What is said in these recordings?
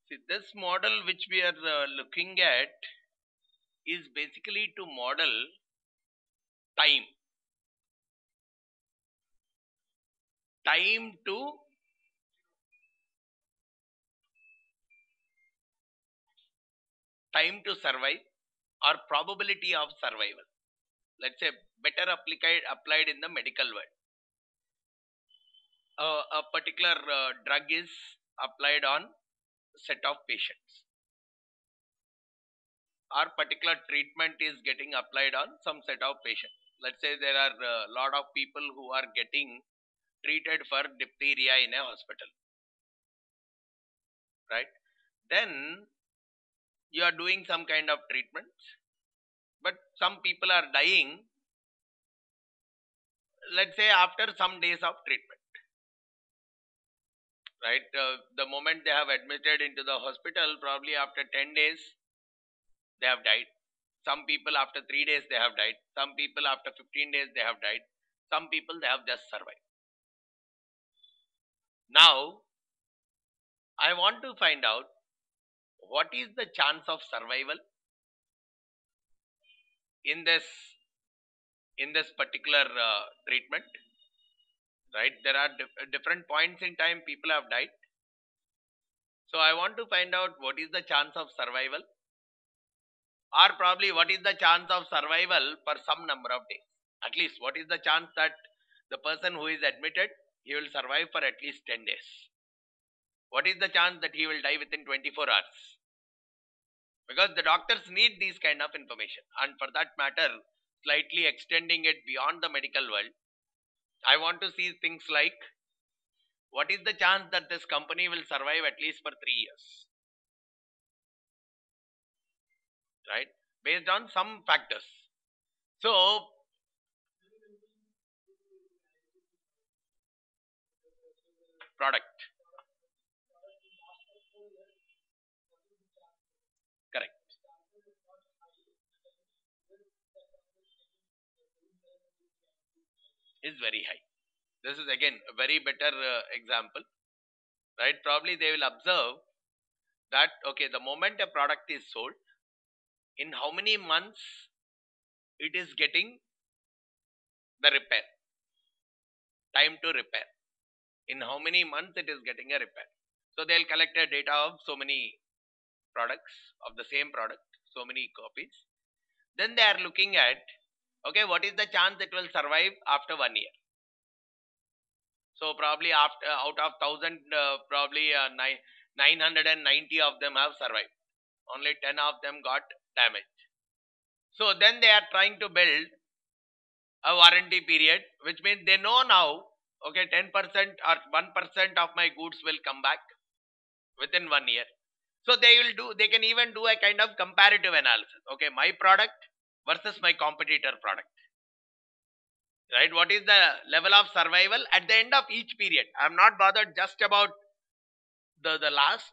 See, this model which we are looking at is basically to model time. Time to survive or probability of survival. Let's say better applied in the medical world. A particular drug is applied on set of patients, or particular treatment is getting applied on some set of patients. Let's say there are a lot of people who are getting treated for diphtheria in a hospital, right? Then you are doing some kind of treatments, but some people are dying, let's say after some days of treatment, right? The moment they have admitted into the hospital, probably after 10 days they have died. Some people after 3 days they have died. Some people after 15 days they have died. Some people they have just survived. Now I want to find out what is the chance of survival in this particular treatment, right? There are different points in time people have died. So I want to find out what is the chance of survival, or probably what is the chance of survival for some number of days. At least what is the chance that the person who is admitted, he will survive for at least 10 days. What is the chance that he will die within 24 hours? Because the doctors need these kind of information, and for that matter, slightly extending it beyond the medical world, I want to see things like what is the chance that this company will survive at least for 3 years, right? Based on some factors. So product, correct, is very high. This is again a very better example, right? Probably they will observe that, okay, the moment a product is sold, in how many months it is getting the repair, time to repair, in how many months it is getting a repair. So they'll collect a data of so many products of the same product, so many copies. Then they are looking at, okay, what is the chance it will survive after 1 year? So probably after out of 1000, probably 990 of them have survived. Only 10 of them got damaged. So then they are trying to build a warranty period, which means they know now, okay, 10% or 1% of my goods will come back within 1 year. So they can even do a kind of comparative analysis. Okay, my product versus my competitor product, right? What is the level of survival at the end of each period? I'm not bothered just about the last,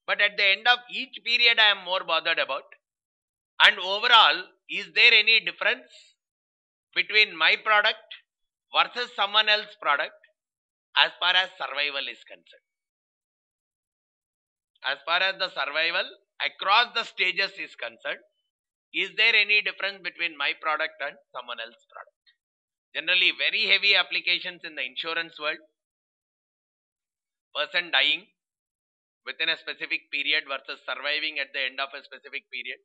but at the end of each period I am more bothered about. And overall, is there any difference between my product versus someone else's product as far as survival is concerned? As far as the survival across the stages is concerned, is there any difference between my product and someone else's product? Generally, very heavy applications in the insurance world, person dying within a specific period versus surviving at the end of a specific period.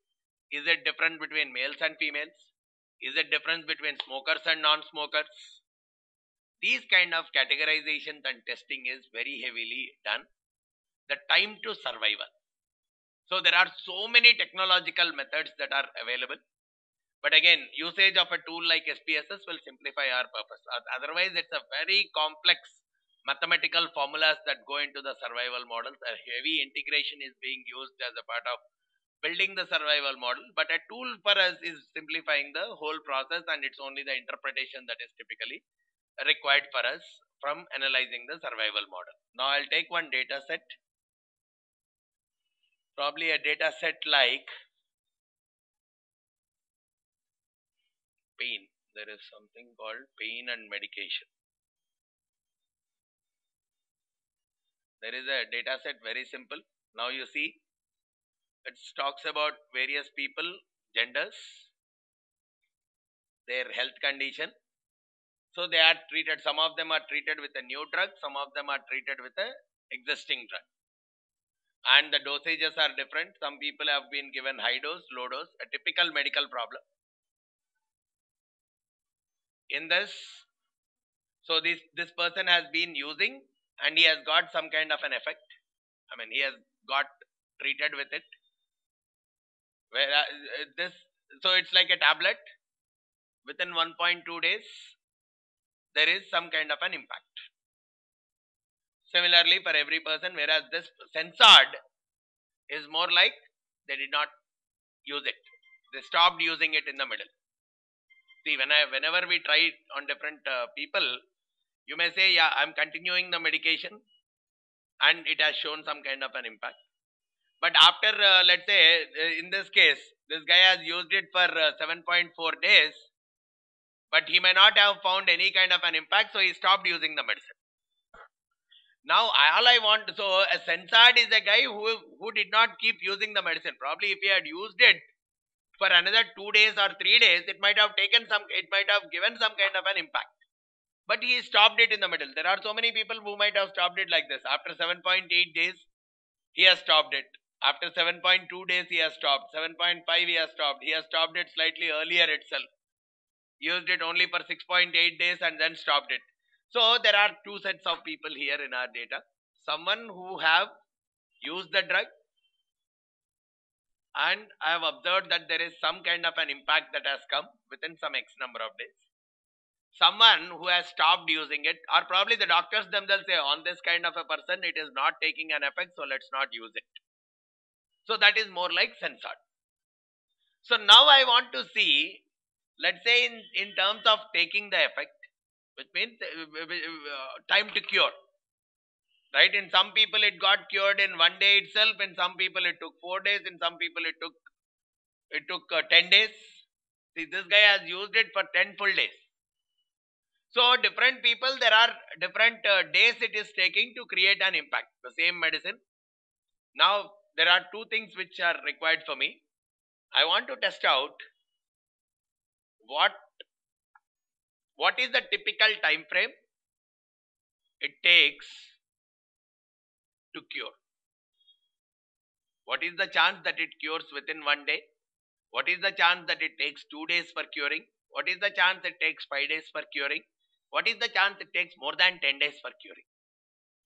Is it different between males and females? Is it difference between smokers and non-smokers? These kind of categorizations and testing is very heavily done. The time to survival. So there are so many technological methods that are available. But again, usage of a tool like SPSS will simplify our purpose. Otherwise, it's a very complex mathematical formulas that go into the survival models. A heavy integration is being used as a part of building the survival model. But a tool for us is simplifying the whole process, and it's only the interpretation that is typically required for us from analyzing the survival model. Now I'll take one data set. Probably a data set like pain. There is something called pain and medication. There is a data set, very simple. Now you see, it talks about various people, genders, their health condition. So they are treated, some of them are treated with a new drug, some of them are treated with a existing drug. And the dosages are different. Some people have been given high dose, low dose, a typical medical problem. In this, so this person has been using and he has got some kind of an effect. I mean, he has got treated with it. Where this, so it's like a tablet. Within 1.2 days, there is some kind of an impact. Similarly, for every person, whereas this censored is more like they did not use it. They stopped using it in the middle. See, whenever we try it on different people, you may say, yeah, I'm continuing the medication and it has shown some kind of an impact. But after, let's say, in this case, this guy has used it for 7.4 days, but he may not have found any kind of an impact, so he stopped using the medicine. Now, all I want, so a censored is a guy who did not keep using the medicine. Probably if he had used it for another 2 days or 3 days, it might have given some kind of an impact. But he stopped it in the middle. There are so many people who might have stopped it like this. After 7.8 days, he has stopped it. After 7.2 days, he has stopped. 7.5, he has stopped. He has stopped it slightly earlier itself. Used it only for 6.8 days and then stopped it. So there are two sets of people here in our data. Someone who have used the drug and I have observed that there is some kind of an impact that has come within some X number of days. Someone who has stopped using it, or probably the doctors themselves say on this kind of a person it is not taking an effect, so let's not use it. So that is more like censored. So now I want to see, let's say in terms of taking the effect, which means time to cure. Right? In some people it got cured in 1 day itself, in some people it took 4 days, in some people it took 10 days. See, this guy has used it for 10 full days. So different people, there are different days it is taking to create an impact. The same medicine. Now there are two things which are required for me. I want to test out what is the typical time frame it takes to cure. What is the chance that it cures within 1 day? What is the chance that it takes 2 days for curing? What is the chance it takes 5 days for curing? What is the chance it takes more than 10 days for curing?